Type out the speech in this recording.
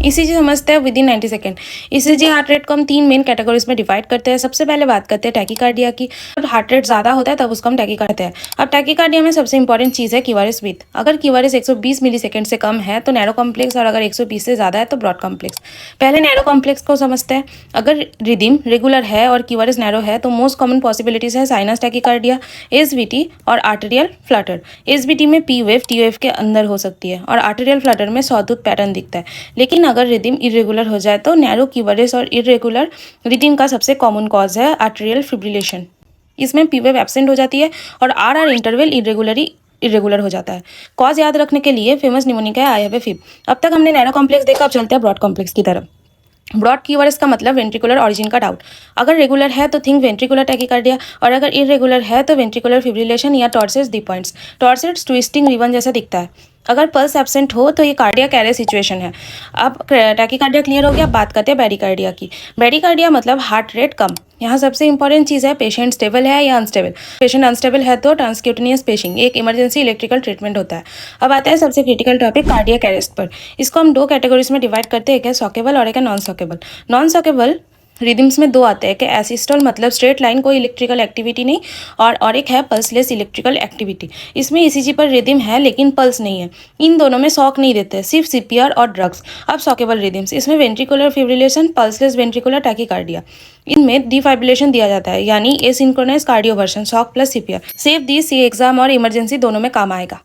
ECG समझते हैं with in 90 second. ECG heart rate को हम 3 मेन कैटेगरीज में डिवाइड करते हैं। सबसे पहले बात करते हैं टैकीकार्डिया की। जब हार्ट रेट ज़्यादा होता है तब उसको हम टैकीकार्डिया कहते हैं। अब टैकीकार्डिया में सबसे इंपॉर्टेंट चीज़ है क्यूआरएस विथ। अगर क्यूआरएस 120 मिली सेकेंड से कम है तो नैरो कॉम्प्लेक्स, और अगर 120 से ज़्यादा है तो ब्रॉड कॉम्प्लेक्स। पहले नैरो कॉम्प्लेक्स को समझते हैं। अगर रिदम रेगुलर है और क्यूआरएस नैरो है तो मोस्ट कॉमन पॉसिबिलिटीज़ है साइनस टैकीकार्डिया, एसवीटी और आर्टेरियल फ्लटर। एसवीटी में पी वेव टी वेव के अंदर हो सकती है और आर्टेरियल फ्लटर में सॉटूथ पैटर्न दिखता है। लेकिन अगर रिदम इरेगुलर हो जाए तो नैरो क्यूआरएस और इरेगुलर रिदम का सबसे कॉमन कॉज है आर्टेरियल फिब्रिलेशन। इसमें पी वेव एब्सेंट हो जाती है और आर इंटरवल इरेगुलर हो जाता है। कॉज याद रखने के लिए फेमस निमोनिक है आई हैव ए फिब। अब तक हमने नैरो कॉम्प्लेक्स देखा, अब चलते हैं ब्रॉड कॉम्प्लेक्स की तरफ। ब्रॉड क्यूआरएस का मतलब वेंट्रिकुलर ऑरिजिन का डाउट। अगर रेगुलर है तो थिंक वेंट्रिकुलर टैकीकार्डिया, और अगर इरेगुलर है तो वेंट्रिकुलर फिब्रिलेशन या टॉर्सिड्स दी पॉइंट्स। टॉर्सिड्स ट्विस्टिंग रिबन जैसा दिखता है। अगर पल्स एब्सेंट हो तो ये कार्डियक एरेस्ट सिचुएशन है। अब टैकीकार्डिया क्लियर हो गया, बात करते हैं ब्रैडीकार्डिया की। ब्रैडीकार्डिया मतलब हार्ट रेट कम। यहाँ सबसे इंपॉर्टेंट चीज़ है पेशेंट स्टेबल है या अनस्टेबल। पेशेंट अनस्टेबल है तो ट्रांसक्यूटेनियस पेशिंग, एक इमरजेंसी इलेक्ट्रिकल ट्रीटमेंट होता है। अब आता है सबसे क्रिटिकल टॉपिक कार्डियक अरेस्ट पर। इसको हम 2 कैटेगरीज में डिवाइड करते हैं, एक है सॉकेबल और एक है नॉन सॉकेबल। नॉन सॉकेबल रिदम्स में 2 आते हैं कि एसिस्टोल मतलब स्ट्रेट लाइन, कोई इलेक्ट्रिकल एक्टिविटी नहीं, और एक है पल्सलेस इलेक्ट्रिकल एक्टिविटी। इसमें ईसीजी पर रिदम है लेकिन पल्स नहीं है। इन दोनों में शॉक नहीं देते, सिर्फ सीपीआर और ड्रग्स। अब सॉकेबल रिदम्स, इसमें ventricular fibrillation, pulseless ventricular tachycardia. इनमें डिफाइब्रिलेशन दिया जाता है, यानी asynchronous cardioversion, shock plus CPR. Safe the C exam और इमरजेंसी दोनों में काम आएगा।